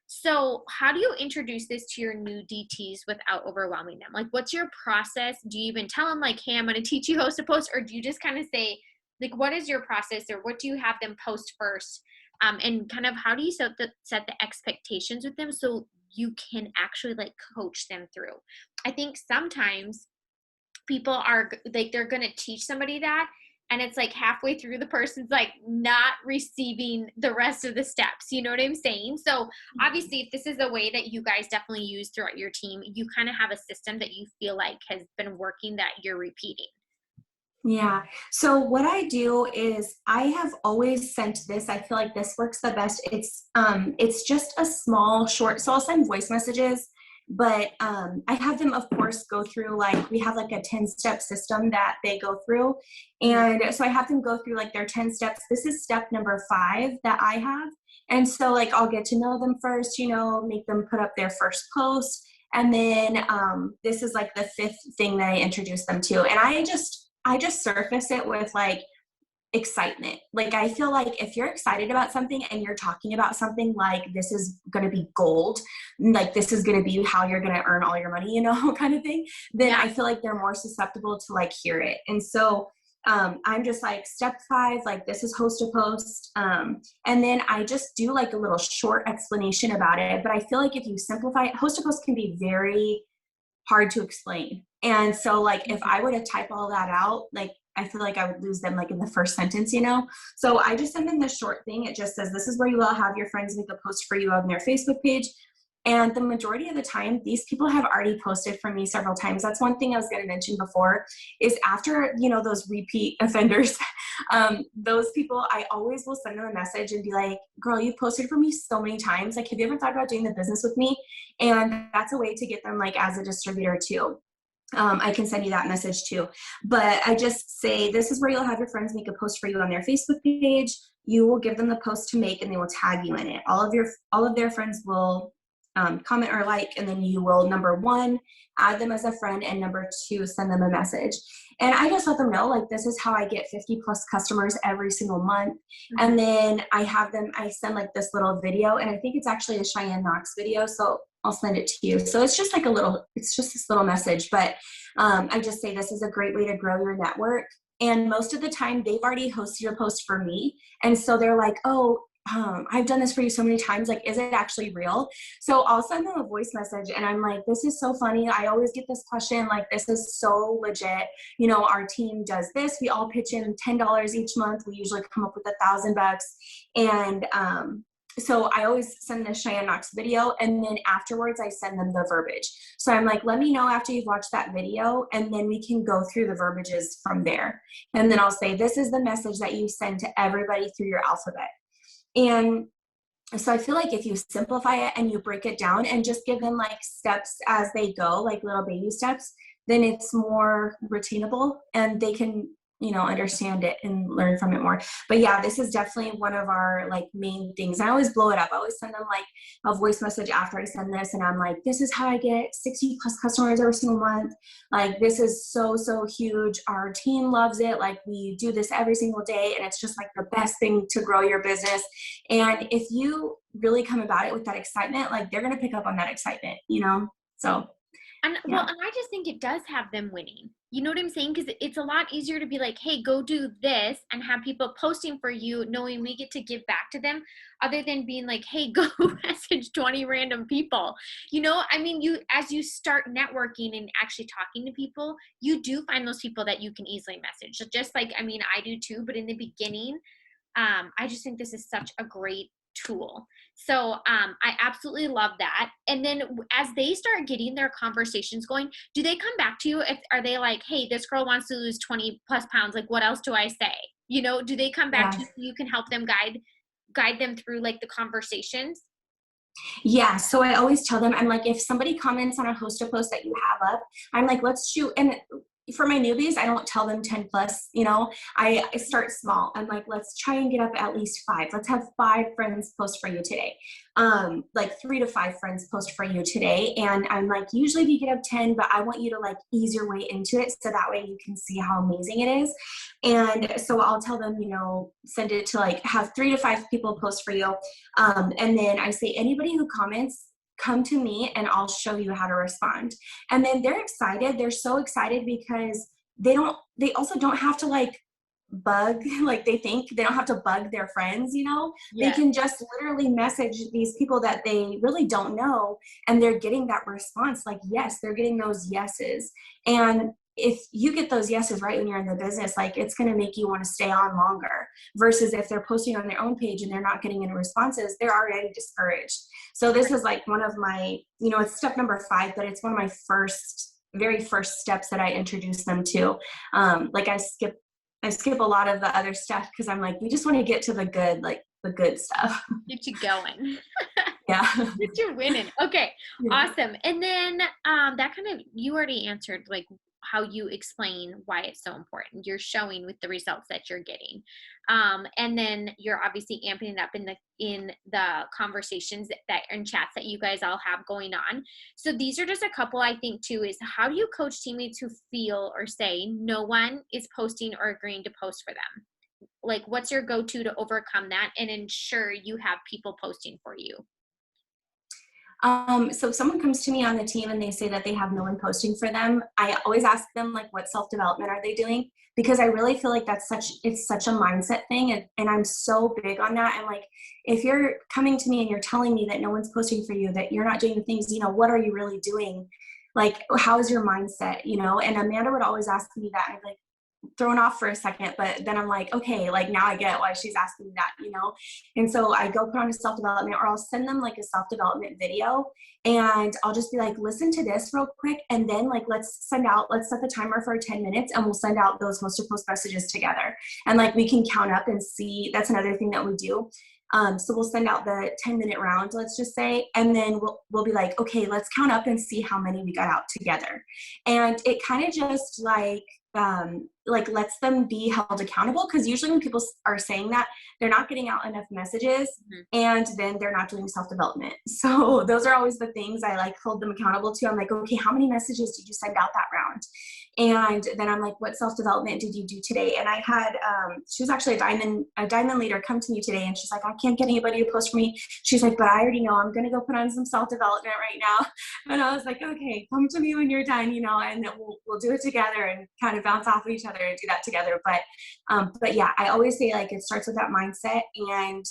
So how do you introduce this to your new DTs without overwhelming them? Like, what's your process? Do you even tell them like, hey, I'm going to teach you host to post, or do you just kind of say, like, what is your process, or what do you have them post first? And kind of how do you set the expectations with them so you can actually like coach them through? I think sometimes people are like, they're going to teach somebody that, and it's like halfway through the person's like not receiving the rest of the steps. You know what I'm saying? So obviously, if this is a way that you guys definitely use throughout your team, you kind of have a system that you feel like has been working that you're repeating. Yeah. So what I do is I have always sent this. I feel like this works the best. It's just a small short. So I'll send voice messages, but I have them, of course, go through, like, we have like a 10-step system that they go through. And so I have them go through like their 10 steps. This is step number 5 that I have. And so like I'll get to know them first, make them put up their first post. And then this is like the 5th thing that I introduce them to. And I just surface it with like excitement. Like I feel like if you're excited about something and you're talking about something like this is going to be gold, like this is going to be how you're going to earn all your money, kind of thing, then Yeah. I feel like they're more susceptible to like hear it. And so I'm just like step 5, like this is host to post. And then I just do like a little short explanation about it. But I feel like if you simplify it, host to post can be very hard to explain. And so like if I were to type all that out, like I feel like I would lose them like in the first sentence, So I just send them this short thing. It just says, this is where you will have your friends make a post for you on their Facebook page. And the majority of the time, these people have already posted for me several times. That's one thing I was going to mention before, is after, those repeat offenders, those people, I always will send them a message and be like, girl, you've posted for me so many times. Like, have you ever thought about doing the business with me? And that's a way to get them like as a distributor too. I can send you that message too. But I just say, this is where you'll have your friends make a post for you on their Facebook page. You will give them the post to make and they will tag you in it. All of their friends will comment or like, and then you will, number 1, add them as a friend, and number 2, send them a message. And I just let them know, like, this is how I get 50 plus customers every single month. And then I send like this little video, and I think it's actually a Cheyenne Knox video. So I'll send it to you. So it's just like it's just this little message, but I just say, this is a great way to grow your network. And most of the time they've already hosted a post for me. And so they're like, oh, I've done this for you so many times. Like, is it actually real? So I'll send them a voice message and I'm like, this is so funny. I always get this question. Like, this is so legit. Our team does this. We all pitch in $10 each month. We usually come up with $1,000. And so I always send the Cheyenne Knox video, and then afterwards I send them the verbiage. So I'm like, let me know after you've watched that video, and then we can go through the verbiages from there. And then I'll say, this is the message that you send to everybody through your alphabet. And so I feel like if you simplify it and you break it down and just give them like steps as they go, like little baby steps, then it's more retainable and they can, you know, understand it and learn from it more. But yeah, this is definitely one of our like main things. I always blow it up. I always send them like a voice message after I send this, and I'm like, this is how I get 60 plus customers every single month. Like, this is so, so huge. Our team loves it. Like, we do this every single day, and it's just like the best thing to grow your business. And if you really come about it with that excitement, like, they're going to pick up on that excitement, you know? So And yeah. well, and I just think it does have them winning. You know what I'm saying? Because it's a lot easier to be like, hey, go do this, and have people posting for you, knowing we get to give back to them, other than being like, hey, go message 20 random people. You know, I mean, as you start networking and actually talking to people, you do find those people that you can easily message. So just like, I mean, I do too, but in the beginning, I just think this is such a great tool. So I absolutely love that. And then as they start getting their conversations going, do they come back to you? Are they like, hey, this girl wants to lose 20 plus pounds. Like, what else do I say? You know, do they come back Yeah. to you so you can help them guide them through like the conversations? Yeah. So I always tell them, I'm like, if somebody comments on a post that you have up, I'm like, let's shoot. And for my newbies, I don't tell them 10 plus, you know, I start small. I'm like, let's try and get up at least 5. Let's have 5 friends post for you today. Like 3 to 5 friends post for you today. And I'm like, usually we get up 10, but I want you to like ease your way into it. So that way you can see how amazing it is. And so I'll tell them, you know, send it to like have 3 to 5 people post for you. And then I say, anybody who comments, come to me and I'll show you how to respond. And then they're excited. They're so excited because they also don't have to like bug, like they think they don't have to bug their friends, you know, Yeah. they can just literally message these people that they really don't know. And they're getting that response. Like, yes, they're getting those yeses. And if you get those yeses right when you're in the business, like it's going to make you want to stay on longer versus if they're posting on their own page and they're not getting any responses, they're already discouraged. So this is like one of my, you know, it's step number 5, but it's one of my very first steps that I introduce them to. Like I skip a lot of the other stuff because I'm like, we just want to get to the good stuff. Get you going. Yeah. Get you winning. Okay. Yeah. Awesome. And then that kind of, you already answered like how you explain why it's so important. You're showing with the results that you're getting. And then you're obviously amping it up in the conversations that and chats that you guys all have going on. So these are just a couple, I think, too, is how do you coach teammates who feel or say no one is posting or agreeing to post for them? Like, what's your go-to to overcome that and ensure you have people posting for you? So if someone comes to me on the team and they say that they have no one posting for them, I always ask them like, what self-development are they doing? Because I really feel like it's such a mindset thing. And I'm so big on that. And like, if you're coming to me and you're telling me that no one's posting for you, that you're not doing the things, you know, what are you really doing? Like, how is your mindset, you know? And Amanda would always ask me that. I'd like, thrown off for a second, but then I'm like, okay, like now I get why she's asking that, you know? And so I go put on a self-development, or I'll send them like a self-development video, and I'll just be like, listen to this real quick. And then like, let's set the timer for 10 minutes and we'll send out those host to post messages together. And like, we can count up and see, that's another thing that we do. So we'll send out the 10-minute round, let's just say, and then we'll be like, okay, let's count up and see how many we got out together. And it kind of just like lets them be held accountable, because usually when people are saying that, they're not getting out enough messages, and then they're not doing self-development. So those are always the things I like hold them accountable to. I'm like, okay, how many messages did you send out that round? And then I'm like, what self-development did you do today? And I had, she was actually a diamond leader come to me today, and she's like, I can't get anybody to post for me. She's like, but I already know I'm going to go put on some self-development right now. And I was like, okay, come to me when you're done, you know, and then we'll do it together and kind of bounce off of each other and do that together. But yeah, I always say like, it starts with that mindset. And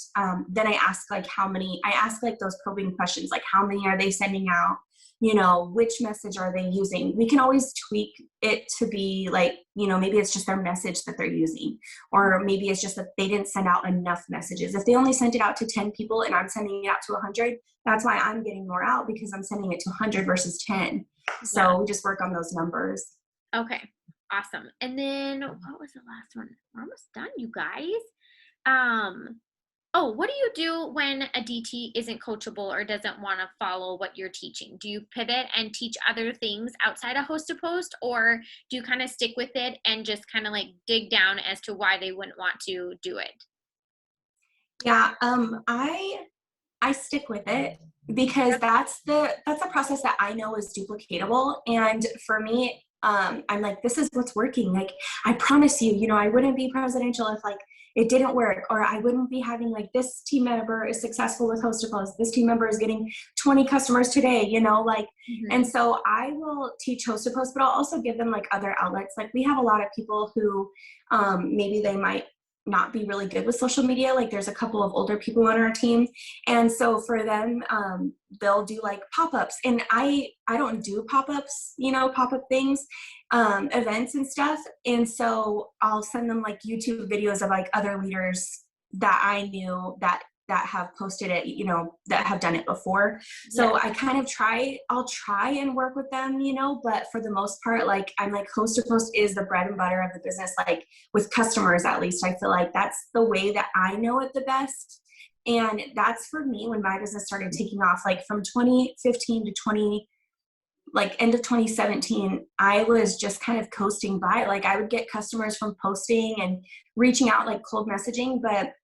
then I ask like those probing questions, like how many are they sending out? which message are they using? We can always tweak it to be like, maybe it's just their message that they're using, or maybe it's just that they didn't send out enough messages. If they only sent it out to 10 people and I'm sending it out to 100, that's why I'm getting more out, because I'm sending it to 100 versus 10. So we just work on those numbers. Okay. Awesome. And then what was the last one? We're almost done, you guys. What do you do when a DT isn't coachable or doesn't want to follow what you're teaching? Do you pivot and teach other things outside of host to post, or do you kind of stick with it and just kind of like dig down as to why they wouldn't want to do it? Yeah, I stick with it because that's the process that I know is duplicatable. And for me, I'm like, this is what's working. Like, I promise you, I wouldn't be presidential if like it didn't work, or I wouldn't be having like this team member is successful with host to post. This team member is getting 20 customers today, and so I will teach host to post, but I'll also give them like other outlets. Like, we have a lot of people who maybe they might not be really good with social media. Like, there's a couple of older people on our team, and so for them, they'll do like pop-ups, and I don't do pop-ups, pop-up things, events and stuff. And so I'll send them like YouTube videos of like other leaders that I knew that have posted it, that have done it before. So I kind of I'll try and work with them, but for the most part, like, I'm like, host to post is the bread and butter of the business. Like, with customers, at least, I feel like that's the way that I know it the best. And that's for me when my business started taking off, like from 2015 to end of 2017, I was just kind of coasting by. Like, I would get customers from posting and reaching out, like cold messaging, but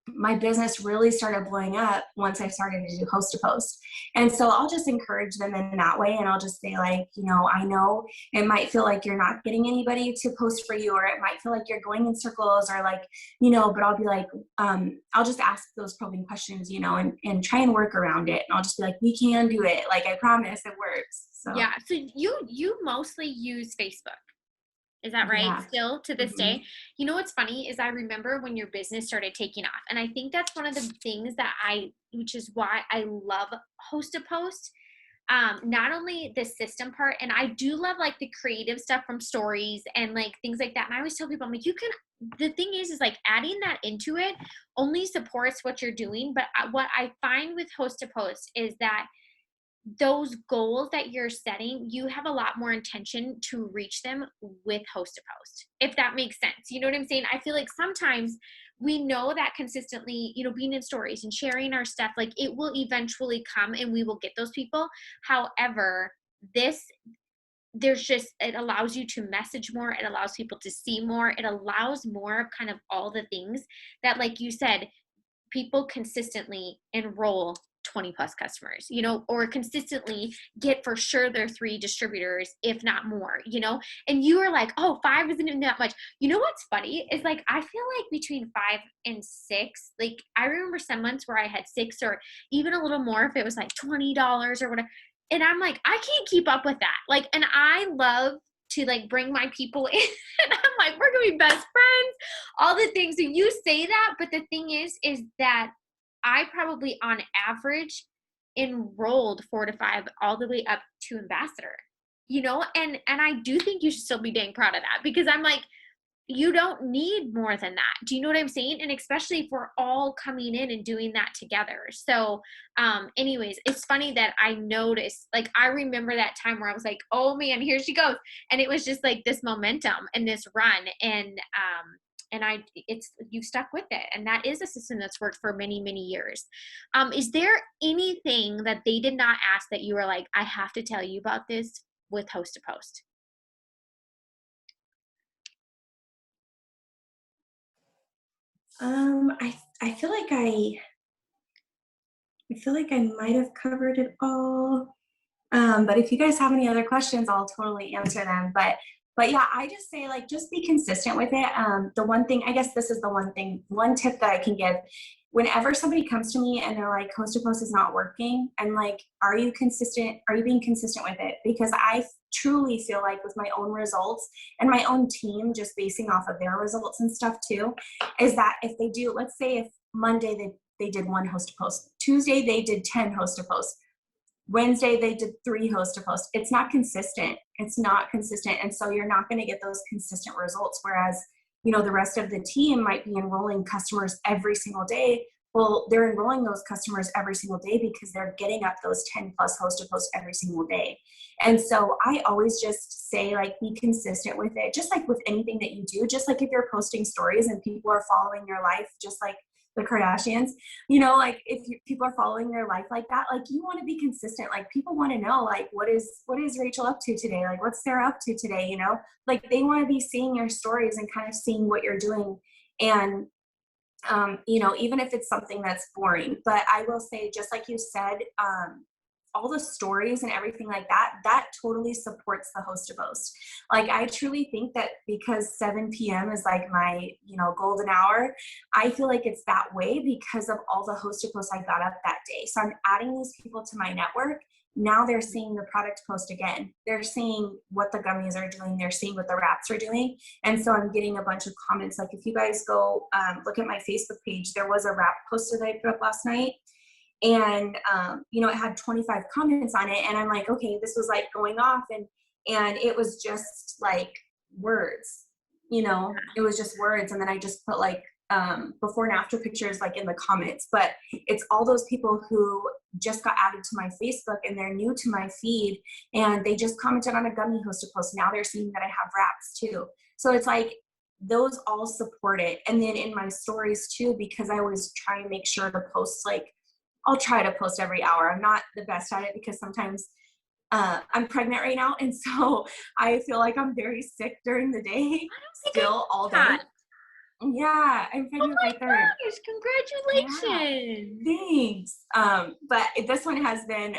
my business really started blowing up once I started to do host to post. And so I'll just encourage them in that way. And I'll just say, like, I know it might feel like you're not getting anybody to post for you, or it might feel like you're going in circles, or like, but I'll be like, I'll just ask those probing questions, and try and work around it. And I'll just be like, we can do it. Like, I promise it works. So yeah. So you mostly use Facebook. Is that right? Yeah. Still to this day? You know what's funny is I remember when your business started taking off. And I think that's one of the things which is why I love host to post. Not only the system part, and I do love like the creative stuff from stories and like things like that. And I always tell people, I'm like, the thing is like adding that into it only supports what you're doing. But what I find with host to post is that those goals that you're setting, you have a lot more intention to reach them with host to post, if that makes sense. You know what I'm saying? I feel like sometimes we know that consistently, being in stories and sharing our stuff, like, it will eventually come and we will get those people. However, it allows you to message more. It allows people to see more. It allows more of kind of all the things that, like you said, people consistently enroll 20 plus customers, or consistently get for sure their 3 distributors, if not more, and you are like, oh, 5 isn't even that much. What's funny is, like, I feel like between 5 and 6, like, I remember some months where I had 6, or even a little more if it was like $20 or whatever. And I'm like, I can't keep up with that. Like, and I love to like bring my people in and I'm like, we're gonna be best friends, all the things. So you say that, but the thing is that I probably on average enrolled 4 to 5 all the way up to ambassador, and I do think you should still be dang proud of that, because I'm like, you don't need more than that. Do you know what I'm saying? And especially if we're all coming in and doing that together. So anyways, it's funny that I noticed, like, I remember that time where I was like, oh man, here she goes. And it was just like this momentum and this run. And you stuck with it. And that is a system that's worked for many, many years. Is there anything that they did not ask that you were like, I have to tell you about this with host to post? I feel like I might have covered it all. But if you guys have any other questions, I'll totally answer them. But yeah, I just say, like, just be consistent with it. The one thing, I guess this is the one tip that I can give. Whenever somebody comes to me and they're like, host to post is not working, I'm like, are you consistent? Are you being consistent with it? Because I truly feel like with my own results and my own team, just basing off of their results and stuff too, is that if they do, let's say if Monday they did 1 host to post, Tuesday they did 10 host to posts, Wednesday, they did 3 host to post. It's not consistent. It's not consistent. And so you're not going to get those consistent results. Whereas, you know, the rest of the team might be enrolling customers every single day. Well, they're enrolling those customers every single day because they're getting up those 10 plus host to post every single day. And so I always just say, like, be consistent with it. Just like with anything that you do, just like if you're posting stories and people are following your life, just like the Kardashians, you know, like if people are following your life like that, like you want to be consistent. Like people want to know, like, what is Rachel up to today? Like what's Sarah up to today? You know, like they want to be seeing your stories and kind of seeing what you're doing. And, you know, even if it's something that's boring, but I will say, just like you said, all the stories and everything like that, that totally supports the host to post. Like, I truly think that because 7 p.m. is like my, you know, golden hour, I feel like it's that way because of all the host to posts I got up that day. So I'm adding these people to my network. Now they're seeing the product post again. They're seeing what the gummies are doing. They're seeing what the wraps are doing. And so I'm getting a bunch of comments. Like if you guys go look at my Facebook page, there was a wrap poster that I put up last night. And, you know, it had 25 comments on it. And I'm like, okay, this was like going off. And it was just like words, you know, it was just words. And then I just put like before and after pictures like in the comments. But it's all those people who just got added to my Facebook and they're new to my feed. And they just commented on a gummy host to post. Now they're seeing that I have wraps too. So it's like, those all support it. And then in my stories too, because I always try and make sure to post, like, I'll try to post every hour. I'm not the best at it because sometimes I'm pregnant right now. And so I feel like I'm very sick during the day, still all day. Yeah, I'm pregnant with my third. Gosh, congratulations. Yeah, thanks. But this one has been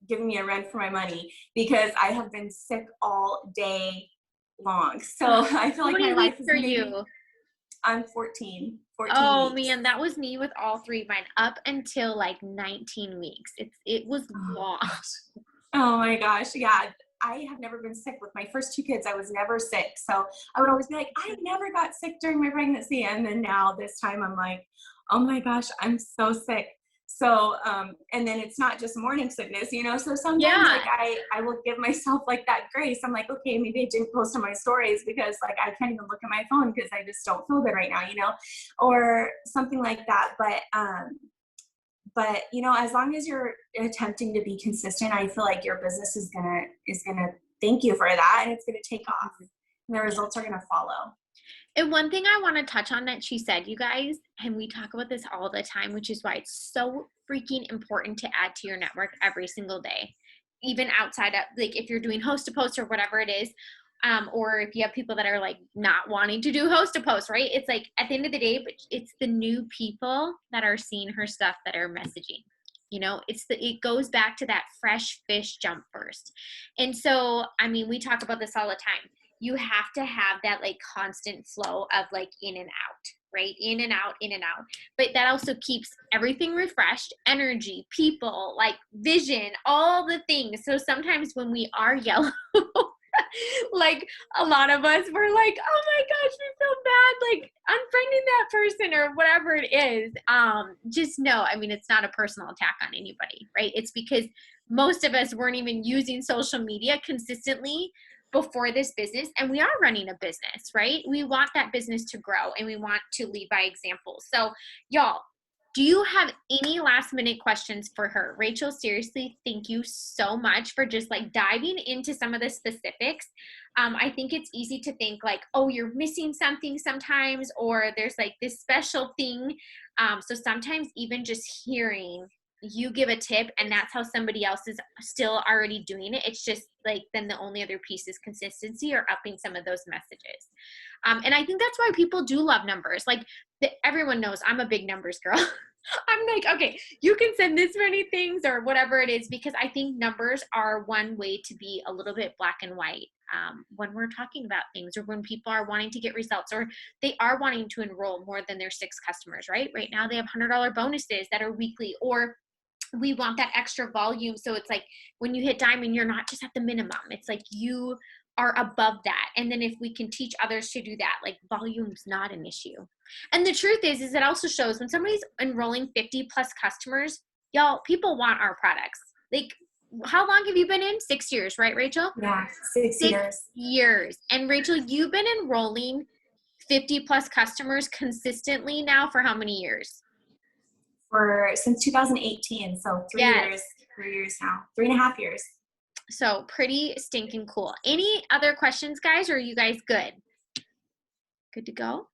giving me a run for my money because I have been sick all day long. So I feel like my life is you. I'm 14 Oh weeks. man, that was me with all 3 of mine up until like 19 weeks. It was long. Oh my gosh. Yeah. I have never been sick. With my first 2 kids, I was never sick. So I would always be like, I never got sick during my pregnancy. And then now this time I'm like, oh my gosh, I'm so sick. So, and then it's not just morning sickness, you know, so sometimes like I will give myself like that grace. I'm like, okay, maybe I didn't post on my stories because like I can't even look at my phone because I just don't feel good right now, you know, or something like that. But you know, as long as you're attempting to be consistent, I feel like your business is gonna thank you for that, and it's gonna take off, and the results are gonna follow. And one thing I want to touch on that she said, you guys, and we talk about this all the time, which is why it's so freaking important to add to your network every single day, even outside of, like, if you're doing host to post or whatever it is, or if you have people that are like not wanting to do host to post, right? It's like at the end of the day, but it's the new people that are seeing her stuff that are messaging. You know, it goes back to that fresh fish jump first. And so, I mean, we talk about this all the time. You have to have that like constant flow of like in and out, right? In and out, in and out. But that also keeps everything refreshed, energy, people, like vision, all the things. So sometimes when we are yellow, like a lot of us were like, oh my gosh, we feel bad, like unfriending that person or whatever it is. Just know, I mean, it's not a personal attack on anybody, right? It's because most of us weren't even using social media consistently before this business, and we are running a business, right? We want that business to grow and we want to lead by example. So y'all, do you have any last minute questions for her? Rachel, seriously, thank you so much for just like diving into some of the specifics. I think it's easy to think like, oh, you're missing something sometimes, or there's like this special thing. So sometimes even just hearing you give a tip and that's how somebody else is still already doing it, it's just like, then the only other piece is consistency or upping some of those messages. And I think that's why people do love numbers. Like everyone knows I'm a big numbers girl. I'm like, okay, you can send this many things or whatever it is, because I think numbers are one way to be a little bit black and white when we're talking about things, or when people are wanting to get results, or they are wanting to enroll more than their 6 customers, right? Right now they have $100 bonuses that are weekly, or we want that extra volume. So it's like when you hit diamond, you're not just at the minimum. It's like you are above that. And then if we can teach others to do that, like volume's not an issue. And the truth is it also shows when somebody's enrolling 50 plus customers, y'all, people want our products. Like How long have you been in? 6 years, right, Rachel? Yeah, 6 years. 6 years. And Rachel, you've been enrolling 50 plus customers consistently now for how many years? Since 2018, so Yes. 3 years now, 3.5 years. So pretty stinking cool. Any other questions, guys, or are you guys good? Good to go?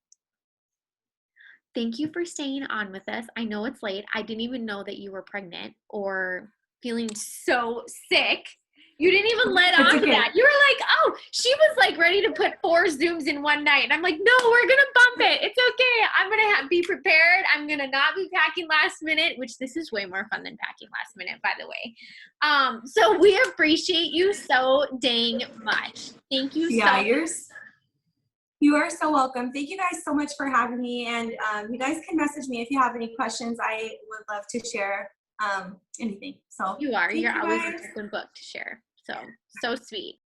Thank you for staying on with us. I know it's late. I didn't even know that you were pregnant or feeling so sick. You didn't even let It's on to okay. that. You were like, oh, she was like ready to put 4 Zooms in one night. And I'm like, no, we're going to bump it. It's okay. I'm going to be prepared. I'm going to not be packing last minute, which this is way more fun than packing last minute, by the way. So we appreciate you so dang much. Thank you Yeah, so much. you are so welcome. Thank you guys so much for having me. And you guys can message me if you have any questions. I would love to share anything. So You are. thank You're you always an guys. open book to share. So sweet.